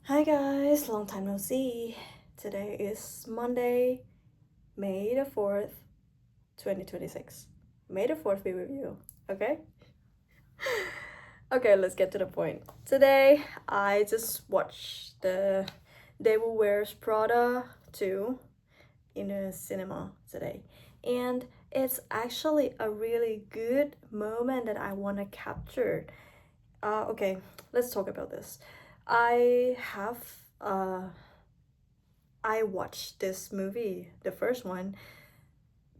Hi guys, long time no see. Today is Monday, May the 4th, 2026. May the 4th be with you, okay? Okay, let's get to the point. Today, I just watched the Devil Wears Prada 2 in a cinema today. And it's actually a really good moment that I want to capture. Okay, let's talk about this. I have I watched this movie, the first one,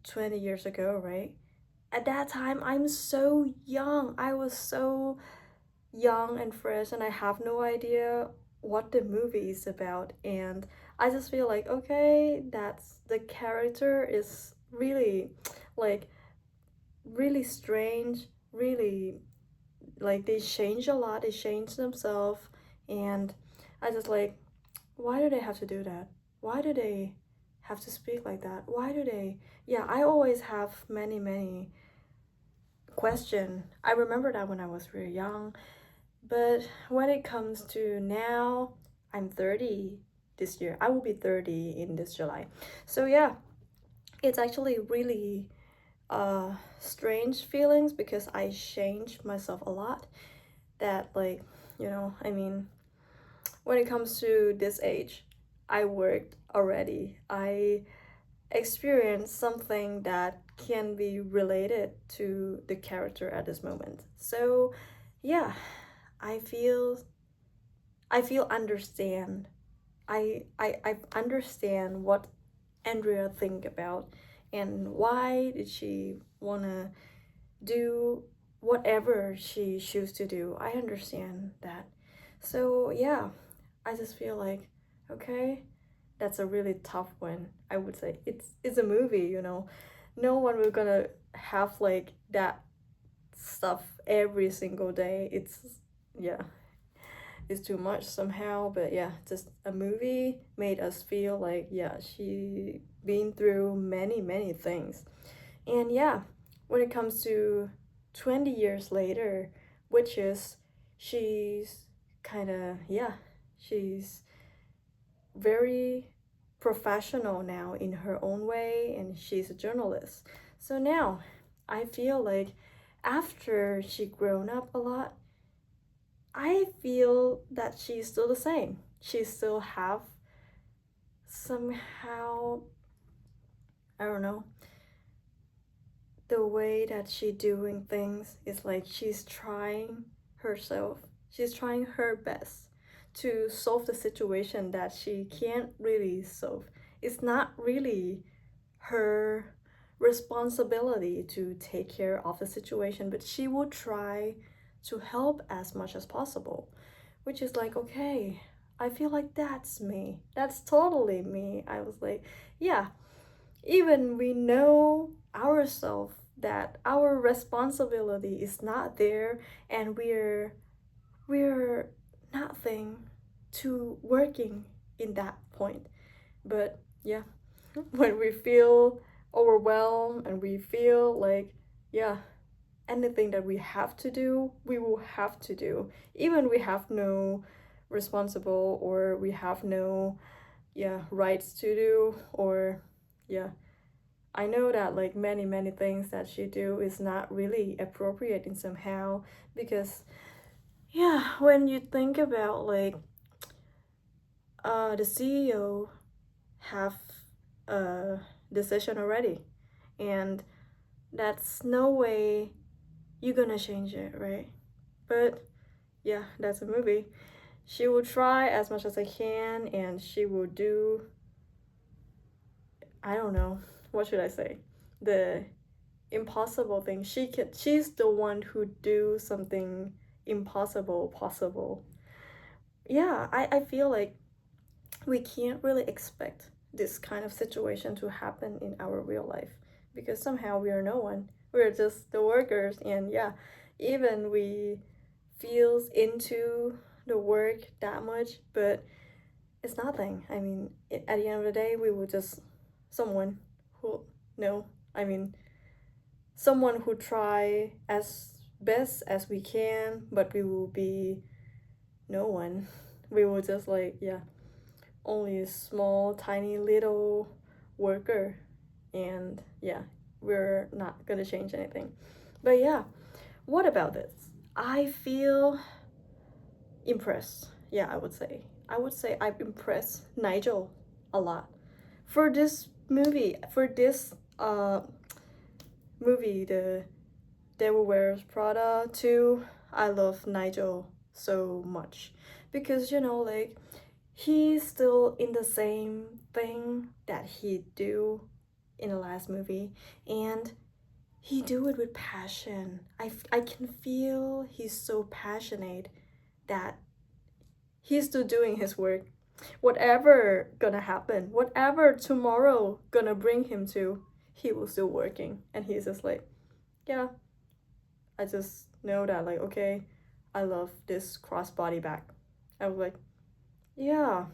20 years ago, right? At that time, I'm so young. I was so young and fresh, and I have no idea what the movie is about. And I just feel like, okay, that's the character is really, like, really strange, really, like, they change a lot, they change themselves. And I just like, why do they have to do that? Why do they have to speak like that? Why do they? Yeah, I always have many question. I remember that when I was really young, but when it comes to now, I'm 30 this year. I will be 30 in this July. So yeah, it's actually really strange feelings because I changed myself a lot. That like, I mean, when it comes to this age, I worked already. I experienced something that can be related to the character at this moment. So, yeah, I feel understand. I understand what Andrea think about and why did she wanna do whatever she choose to do. I understand that. So yeah, I just feel like, okay, that's a really tough one. I would say it's a movie, no one will gonna have like that stuff every single day. Yeah, it's too much somehow, but yeah, just a movie made us feel like, yeah, she been through many things. And yeah, when it comes to 20 years later, which is she's kind of, yeah, she's very professional now in her own way, and she's a journalist. So now I feel like after she grown up a lot, I feel that she's still the same. She still have somehow, I don't know, the way that she doing things is like she's trying herself. She's trying her best to solve the situation that she can't really solve. It's not really her responsibility to take care of the situation, but she will try to help as much as possible, which is like, okay, I feel like that's me. That's totally me. I was like, yeah, even we know ourselves that our responsibility is not there, and we're nothing to working in that point. But yeah, when we feel overwhelmed and we feel like, yeah, anything that we have to do, we will have to do, even we have no responsible, or we have no, yeah, rights to do, or yeah, I know that like many things that she do is not really appropriate in somehow, because yeah, when you think about like the CEO have a decision already, and that's no way you're gonna change it, right? But yeah, that's a movie. She will try as much as I can, and she will do, I don't know, what should I say, the impossible thing. She's the one who do something impossible possible. Yeah, I feel like we can't really expect this kind of situation to happen in our real life, because somehow we are no one. We're just the workers, and yeah, even we feels into the work that much, but it's nothing. I mean, at the end of the day, we will just someone who, no, I mean, someone who try as best as we can, but we will be no one. we were just like, yeah, only a small, tiny little worker. And yeah, we're not gonna change anything. But yeah, what about this? I feel impressed. Yeah, I would say. I would say I've impressed Nigel a lot. For this movie, movie, the Devil Wears Prada 2, I love Nigel so much. Because, you know, like, he's still in the same thing that he do in the last movie. And he do it with passion. I can feel he's so passionate that he's still doing his work. Whatever gonna happen, whatever tomorrow gonna bring him to, he will still working. And he's just like, yeah, I just know that, like, okay, I love this crossbody bag. I was like, yeah,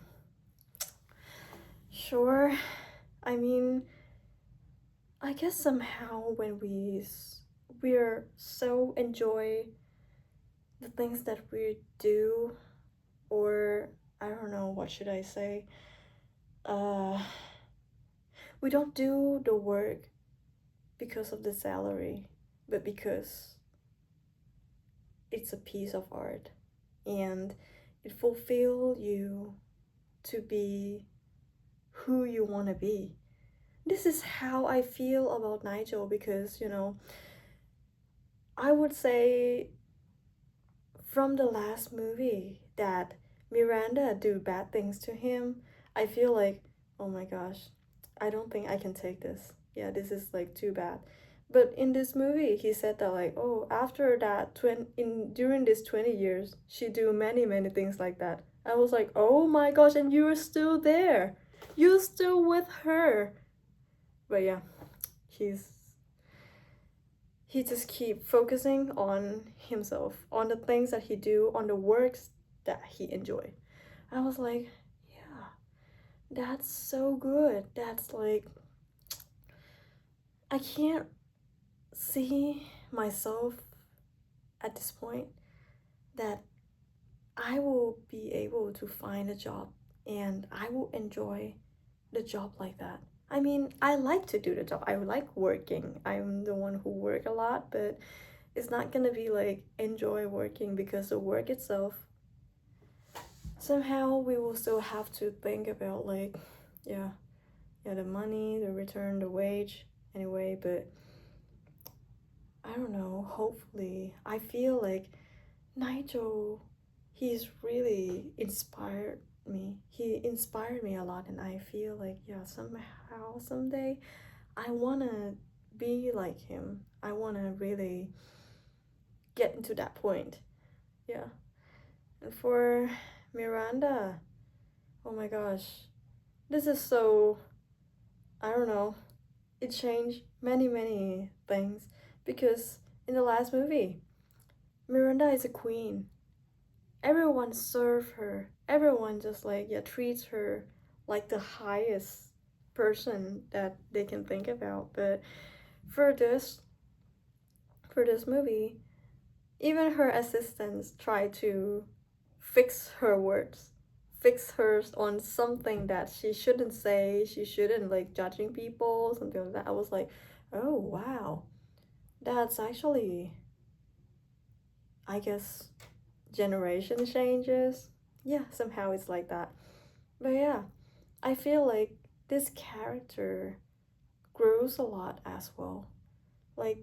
sure. I mean, I guess somehow when we're so enjoy the things that we do, or I don't know, what should I say? Uh, we don't do the work because of the salary, but because it's a piece of art and it fulfills you to be who you want to be. This is how I feel about Nigel because, you know, I would say from the last movie that Miranda do bad things to him, I feel like, oh my gosh, I don't think I can take this. Yeah, this is like too bad. But in this movie, he said that like, oh, after that, during these 20 years, she do many things like that. I was like, oh my gosh, and you're still there. You're still with her. But yeah, he's he just keep focusing on himself, on the things that he do, on the works that he enjoy. I was like, yeah, that's so good. That's like, I can't see myself at this point that I will be able to find a job and I will enjoy the job like that. I mean, I like to do the job. I like working. I'm the one who work a lot, but it's not gonna be like enjoy working because the work itself, somehow we will still have to think about like, yeah, the money, the return, the wage anyway. But I don't know, hopefully I feel like Nigel, he's really inspired me. He inspired me a lot, and I feel like, yeah, somehow someday I wanna be like him. I wanna really get into that point. Yeah. And for Miranda, oh my gosh, this is so, I don't know, it changed many things because in the last movie, Miranda is a queen. Everyone serve her. Everyone just like, yeah, treats her like the highest person that they can think about. But for this for this movie, even her assistants try to fix her words, fix her on something that she shouldn't say. She shouldn't like judging people, something like that. I was like, oh wow, that's actually, I guess, generation changes. Yeah, somehow it's like that. But yeah, I feel like this character grows a lot as well. Like,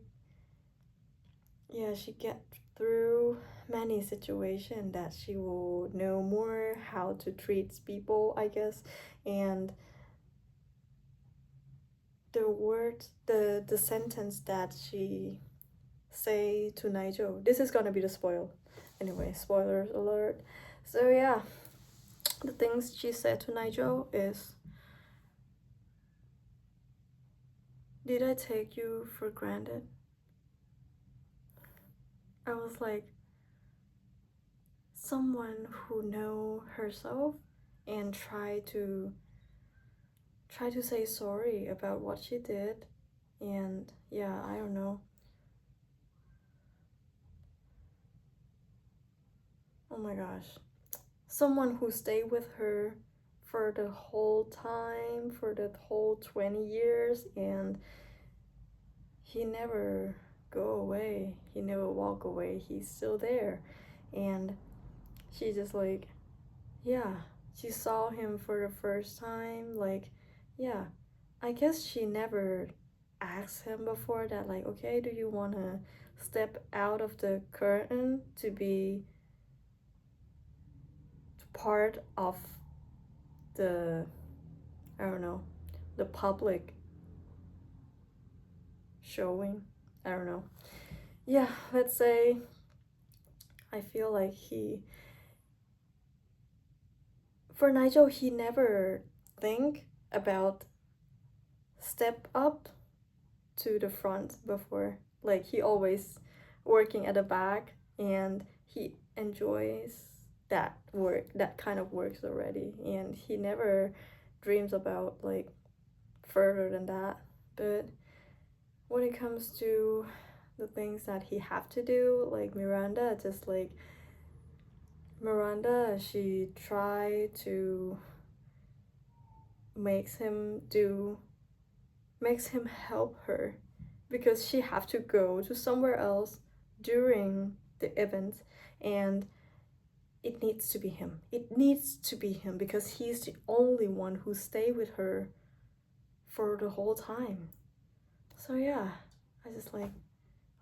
yeah, she get through many situations that she will know more how to treat people, I guess. And the word, the sentence that she say to Nigel, this is gonna be the spoil. Anyway, spoilers alert. So yeah, the things she said to Nigel is, did I take you for granted? I was like, someone who know herself and try to say sorry about what she did. And yeah, I don't know, oh my gosh, someone who stayed with her for the whole time, for the whole 20 years, and he never go away, he never walk away, he's still there. And she just like, yeah, she saw him for the first time, like, yeah, I guess she never asked him before that, like, okay, do you want to step out of the curtain to be part of the, I don't know, the public showing? I don't know. Yeah, let's say I feel like for Nigel, he never think about step up to the front before. Like, he always working at the back, and he enjoys that work, that kind of works already, and he never dreams about like further than that. But when it comes to the things that he have to do, like Miranda, just like Miranda, she tried to makes him help her, because she have to go to somewhere else during the event, and it needs to be him. It needs to be him because he's the only one who stayed with her for the whole time. So yeah, I just like,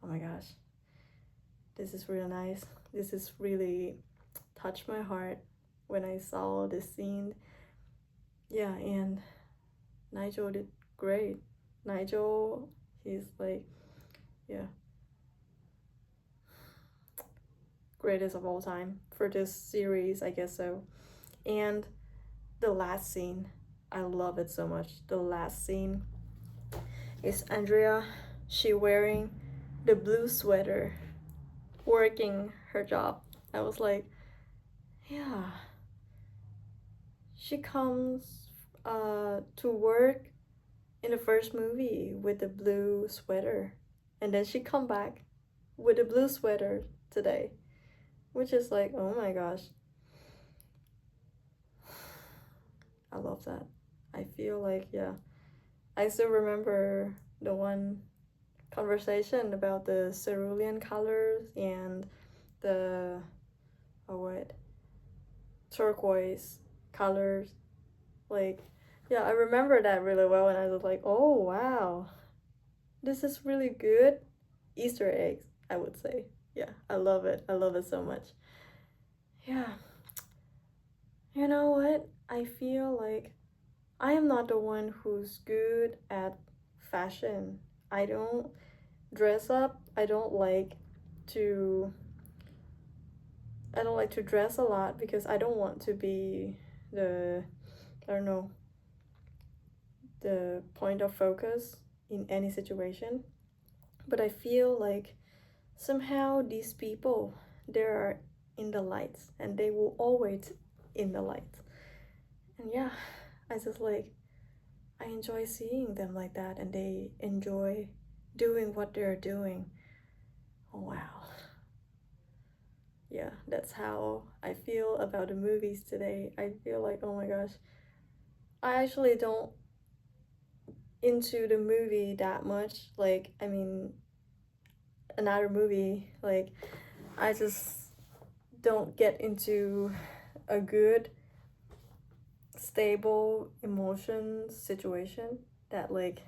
oh my gosh, this is really nice. This is really touched my heart when I saw this scene. Yeah, and Nigel did great. Nigel, he's like, yeah, greatest of all time for this series, I guess so. And the last scene, I love it so much. The last scene is Andrea, she wearing the blue sweater, working her job. I was like, yeah, she comes to work in the first movie with the blue sweater, and then she come back with the blue sweater today, which is like, oh my gosh, I love that. I feel like, yeah, I still remember the one conversation about the cerulean colors and the, oh what, turquoise colors. Like, yeah, I remember that really well, and I was like, oh wow, this is really good Easter eggs, I would say. Yeah, I love it. I love it so much. Yeah. You know what? I feel like I am not the one who's good at fashion. I don't dress up. To I don't like to dress a lot because I don't want to be the, I don't know, the point of focus in any situation. But I feel like somehow these people, they are in the lights, and they will always in the lights. And yeah, I just like, I enjoy seeing them like that, and they enjoy doing what they're doing. Oh wow. Yeah, that's how I feel about the movies today. I feel like, oh my gosh, I actually don't into the movie that much. Like, I mean, another movie, like, I just don't get into a good stable emotion situation that, like,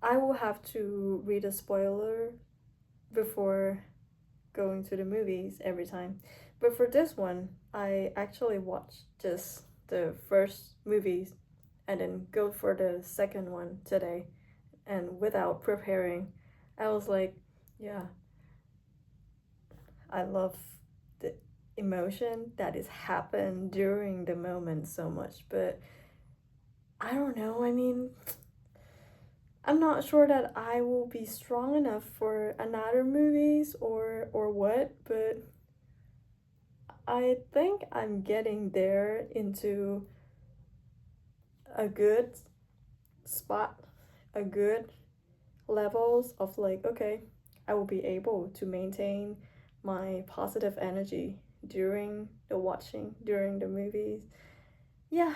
I will have to read a spoiler before going to the movies every time. But for this one, I actually watched just the first movies and then go for the second one today, and without preparing. I was like, yeah, I love the emotion that is happened during the moment so much. But I don't know, I mean, I'm not sure that I will be strong enough for another movies or what, but I think I'm getting there into a good spot, a good levels of like, okay, I will be able to maintain my positive energy during the watching, during the movies. Yeah,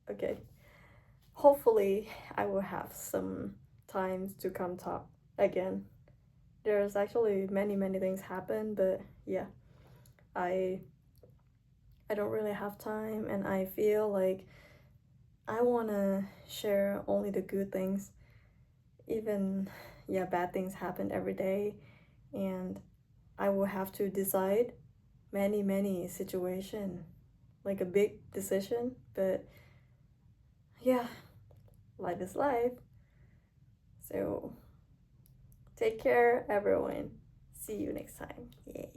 okay. Hopefully, I will have some times to come talk again. There's actually many things happen, but yeah, I I don't really have time, and I feel like I wanna share only the good things. Even yeah, bad things happen every day, and I will have to decide many situation, like a big decision. But yeah, life is life. So take care, everyone. See you next time. Yay.